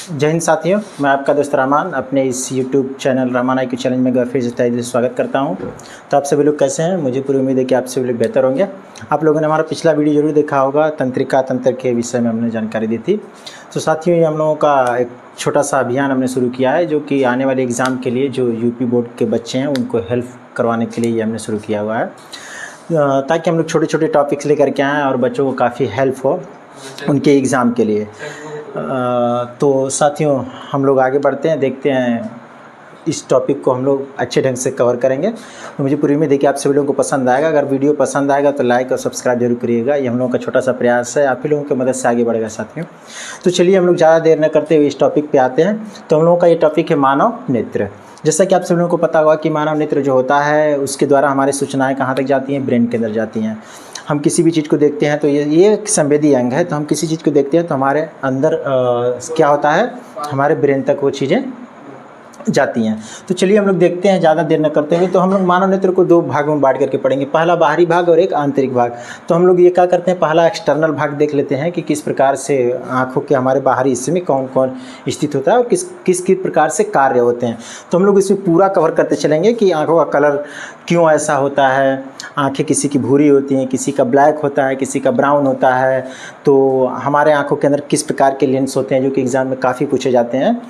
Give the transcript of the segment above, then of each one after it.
जय हिंद साथियों, मैं आपका दोस्त रहमान अपने इस YouTube channel Rahman IQ challenge में एक बार फिर से तहे दिल से स्वागत करता हूं। तो आप सभी लोग कैसे हैं? मुझे पूरी उम्मीद है कि आप सभी लोग बेहतर होंगे। आप लोगों ने हमारा पिछला वीडियो जरूर देखा होगा, तंत्रिका तंत्र के विषय में हमने जानकारी दी थी। तो साथियों, ये हम लोगों का एक छोटा सा अभियान हमने शुरू किया है, जो कि आने वाले एग्ज़ाम के लिए जो यूपी बोर्ड के बच्चे हैं उनको हेल्प करवाने के लिए ये हमने शुरू किया हुआ है, ताकि हम लोग छोटे छोटे टॉपिक्स लेकर के आएँ और बच्चों को काफ़ी हेल्प हो उनके एग्ज़ाम के लिए। तो साथियों, हम लोग आगे बढ़ते हैं, देखते हैं इस टॉपिक को हम लोग अच्छे ढंग से कवर करेंगे। तो मुझे पूरी उम्मीद है कि आप सभी लोगों को पसंद आएगा। अगर वीडियो पसंद आएगा तो लाइक और सब्सक्राइब जरूर करिएगा। ये हम लोगों का छोटा सा प्रयास है, आप ही लोगों की मदद से आगे बढ़ेगा साथियों। तो चलिए हम लोग ज़्यादा देर न करते हुए इस टॉपिक पे आते हैं। तो हम लोगों का ये टॉपिक है मानव नेत्र। जैसा कि आप सभी लोगों को पता होगा कि मानव नेत्र जो होता है उसके द्वारा हमारी सूचनाएँ कहाँ तक जाती हैं? ब्रेन के अंदर जाती हैं। हम किसी भी चीज़ को देखते हैं तो ये एक संवेदी अंग है। तो हम किसी चीज़ को देखते हैं तो हमारे अंदर क्या होता है, हमारे ब्रेन तक वो चीज़ें जाती हैं। तो चलिए हम लोग देखते हैं, ज़्यादा देर न करते हुए। तो हम लोग मानव नेत्र को दो भागों में बांट करके पढ़ेंगे, पहला बाहरी भाग और एक आंतरिक भाग। तो हम लोग ये क्या करते हैं, पहला एक्सटर्नल भाग देख लेते हैं कि किस प्रकार से आँखों के हमारे बाहरी हिस्से में कौन कौन स्थित होता है और किस किस प्रकार से कार्य होते हैं। तो हम लोग इसमें पूरा कवर करते चलेंगे कि आँखों का कलर क्यों ऐसा होता है। आँखें किसी की भूरी होती हैं, किसी का ब्लैक होता है, किसी का ब्राउन होता है। तो हमारे आँखों के अंदर किस प्रकार के लेंस होते हैं, जो कि एग्ज़ाम में काफ़ी पूछे जाते हैं।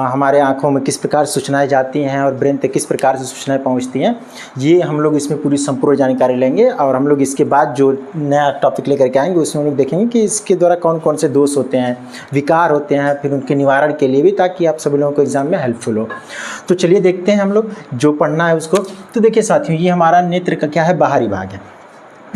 हमारे आँखों में किस प्रकार सूचनाएं जाती हैं और ब्रेन तक किस प्रकार से सूचनाएं पहुंचती हैं, ये हम लोग इसमें पूरी संपूर्ण जानकारी लेंगे। और हम लोग इसके बाद जो नया टॉपिक लेकर के आएंगे उसमें हम लोग देखेंगे कि इसके द्वारा कौन कौन से दोष होते हैं, विकार होते हैं, फिर उनके निवारण के लिए भी, ताकि आप सभी लोगों को एग्ज़ाम में हेल्पफुल हो। तो चलिए देखते हैं हम लोग जो पढ़ना है उसको। तो देखिए साथियों, ये हमारा नेत्र का क्या है, बाहरी भाग है।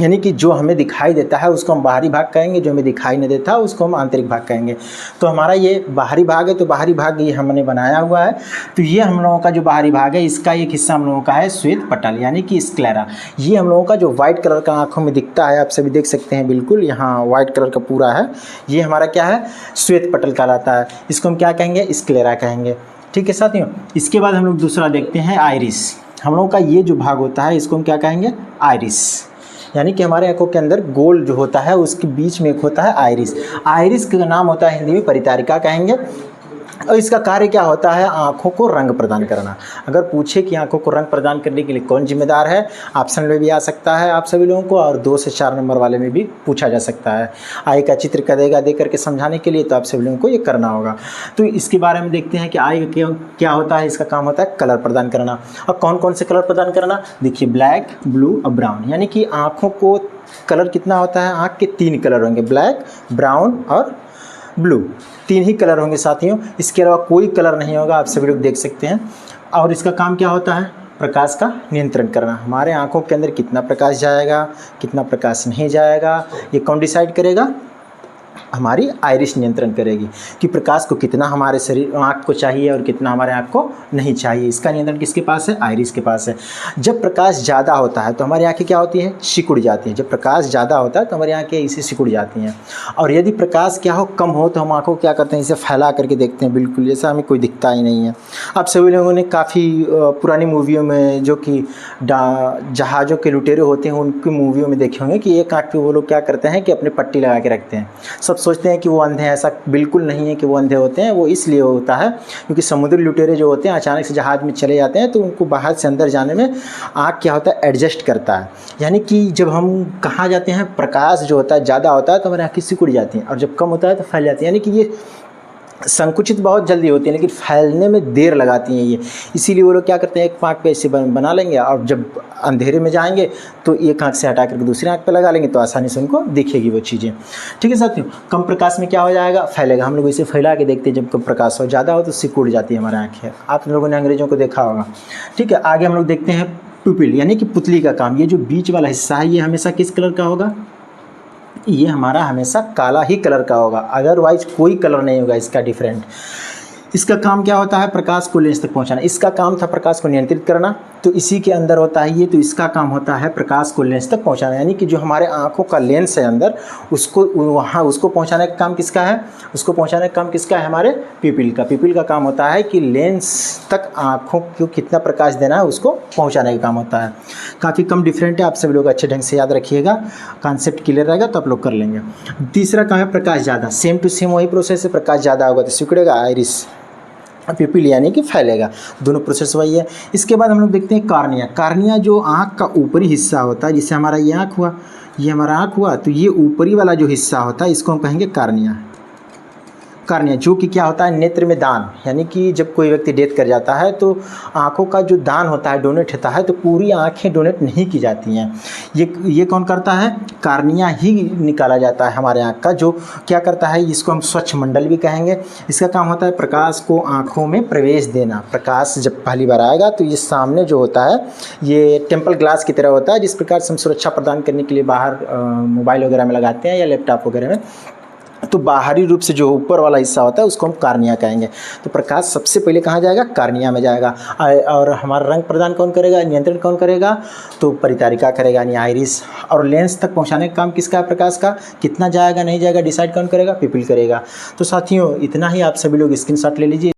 यानी कि जो हमें दिखाई देता है उसको हम बाहरी भाग कहेंगे, जो हमें दिखाई नहीं देता उसको हम आंतरिक भाग कहेंगे। तो हमारा ये बाहरी भाग है, तो बाहरी भाग ये हमने बनाया हुआ है। तो ये हम लोगों का जो बाहरी भाग है, इसका एक हिस्सा हम लोगों का है श्वेत पटल, यानी कि स्क्लेरा। ये हम लोगों का जो वाइट कलर का आँखों में दिखता है, आप सभी देख सकते हैं, बिल्कुल यहाँ वाइट कलर का पूरा है, ये हमारा क्या है, श्वेत पटल कहलाता है। इसको हम क्या कहेंगे, स्क्लेरा कहेंगे। ठीक है साथियों। इसके बाद हम लोग दूसरा देखते हैं आइरिस। हम लोगों का ये जो भाग होता है इसको हम क्या कहेंगे, आइरिस। यानी कि हमारे आंखों के अंदर गोल जो होता है उसके बीच में एक होता है आइरिस। आइरिस का नाम होता है हिंदी में परितारिका कहेंगे। और इसका कार्य क्या होता है, आँखों को रंग प्रदान करना। अगर पूछे कि आँखों को रंग प्रदान करने के लिए कौन जिम्मेदार है, ऑप्शन में भी आ सकता है आप सभी लोगों को, और 2 से 4 नंबर वाले में भी पूछा जा सकता है। आई का चित्र करेगा दे करके समझाने के लिए, तो आप सभी लोगों को ये करना होगा। तो इसके बारे में देखते हैं कि आई क्या होता है। इसका काम होता है कलर प्रदान करना। और कौन कौन से कलर प्रदान करना, देखिए ब्लैक, ब्लू और ब्राउन। यानी कि आँखों को कलर कितना होता है, आँख के 3 कलर होंगे, ब्लैक, ब्राउन और ब्लू। 3 ही कलर होंगे साथियों, इसके अलावा कोई कलर नहीं होगा, आप सभी लोग देख सकते हैं। और इसका काम क्या होता है, प्रकाश का नियंत्रण करना। हमारे आंखों के अंदर कितना प्रकाश जाएगा, कितना प्रकाश नहीं जाएगा, ये कौन डिसाइड करेगा, हमारी आइरिस नियंत्रण करेगी कि प्रकाश को कितना हमारे शरीर आँख को चाहिए और कितना हमारे आँख को नहीं चाहिए। इसका नियंत्रण किसके पास है, आइरिस के पास है। जब प्रकाश ज़्यादा होता है तो हमारी आँखें क्या होती हैं, सिकुड़ जाती हैं। जब प्रकाश ज़्यादा होता है तो हमारी आँखें इसे सिकुड़ जाती हैं। और यदि प्रकाश क्या हो, कम हो, तो हम आँखों को क्या करते हैं, इसे फैला करके देखते हैं, बिल्कुल जैसा हमें कोई दिखता ही नहीं है। आप सभी लोगों ने काफ़ी पुरानी मूवियों में, जो कि जहाज़ों के लुटेरे होते हैं, उनकी मूवियों में देखे होंगे कि एक आँख पे वो लोग क्या करते हैं कि अपने पट्टी लगा के रखते हैं। सब सोचते हैं कि वो अंधे हैं, ऐसा बिल्कुल नहीं है कि वो अंधे होते हैं। वो इसलिए होता है क्योंकि समुद्री लुटेरे जो होते हैं अचानक से जहाज़ में चले जाते हैं, तो उनको बाहर से अंदर जाने में आँख क्या होता है, एडजस्ट करता है। यानी कि जब हम कहाँ जाते हैं, प्रकाश जो होता है ज़्यादा होता है तो हमारी आँखें सिकुड़ जाती हैं, और जब कम होता है तो फैल जाती है। यानी कि ये संकुचित बहुत जल्दी होती है लेकिन फैलने में देर लगाती हैं ये। इसीलिए वो लोग क्या करते हैं, एक आँख पे ऐसे बना लेंगे, और जब अंधेरे में जाएंगे तो एक आँख से हटा करके दूसरी आँख पे लगा लेंगे, तो आसानी से उनको दिखेगी वो चीज़ें। ठीक है साथियों। कम प्रकाश में क्या हो जाएगा, फैलेगा। हम लोग इसे फैला के देखते हैं, जब कम प्रकाश हो, ज़्यादा हो तो सिकुड़ जाती है हमारी आँखें। आप लोगों ने अंग्रेजों को देखा होगा। ठीक है, आगे हम लोग देखते हैं पुपिल, यानी कि पुतली का काम। ये जो बीच वाला हिस्सा है ये हमेशा किस कलर का होगा, ये हमारा हमेशा काला ही कलर का होगा, अदरवाइज कोई कलर नहीं होगा इसका डिफरेंट। इसका काम क्या होता है? प्रकाश को लेंस तक पहुंचाना। इसका काम था प्रकाश को नियंत्रित करना, तो इसी के अंदर होता है ये, तो इसका काम होता है प्रकाश को लेंस तक पहुंचाना, यानी कि जो हमारे आंखों का लेंस है अंदर, उसको वहाँ उसको पहुंचाने का काम किसका है? उसको पहुंचाने का काम किसका है? हमारे पिपिल का। पिपिल का काम होता है कि लेंस तक आंखों को कितना प्रकाश देना है उसको पहुँचाने का काम होता है। काफ़ी कम डिफरेंट है, आप सभी लोग अच्छे ढंग से याद रखिएगा, कॉन्सेप्ट क्लियर रहेगा तो आप लोग कर लेंगे। तीसरा काम है प्रकाश ज़्यादा। सेम टू सेम वही प्रोसेस है, प्रकाश ज़्यादा होगा तो सिकुड़ेगा आइरिस, पिपिल यानी कि फैलेगा, दोनों प्रोसेस वही है। इसके बाद हम लोग देखते हैं कार्निया। कार्निया जो आँख का ऊपरी हिस्सा होता है, जिससे हमारा ये आँख हुआ, ये हमारा आँख हुआ, तो ये ऊपरी वाला जो हिस्सा होता है इसको हम कहेंगे कार्निया। कार्निया जो कि क्या होता है? नेत्र में दान, यानी कि जब कोई व्यक्ति डेथ कर जाता है तो आँखों का जो दान होता है, डोनेट होता है, तो पूरी आँखें डोनेट नहीं की जाती हैं। ये कौन करता है? कार्निया ही निकाला जाता है हमारे आँख का, जो क्या करता है, इसको हम स्वच्छ मंडल भी कहेंगे। इसका काम होता है प्रकाश को आँखों में प्रवेश देना। प्रकाश जब पहली बार आएगा तो ये सामने जो होता है ये टेम्पल ग्लास की तरह होता है, जिस प्रकार से हम सुरक्षा प्रदान करने के लिए बाहर मोबाइल वगैरह में लगाते हैं या लैपटॉप वगैरह में, तो बाहरी रूप से जो ऊपर वाला हिस्सा होता है उसको हम कार्निया कहेंगे। तो प्रकाश सबसे पहले कहाँ जाएगा? कार्निया में जाएगा। और हमारा रंग प्रदान कौन करेगा? नियंत्रण कौन करेगा? तो परिचारिका करेगा, यानी आइरिस। और लेंस तक पहुँचाने का काम किसका है? प्रकाश का। कितना जाएगा नहीं जाएगा डिसाइड कौन करेगा? पिपिल करेगा। तो साथियों इतना ही, आप सभी लोग स्क्रीनशॉट ले लीजिए।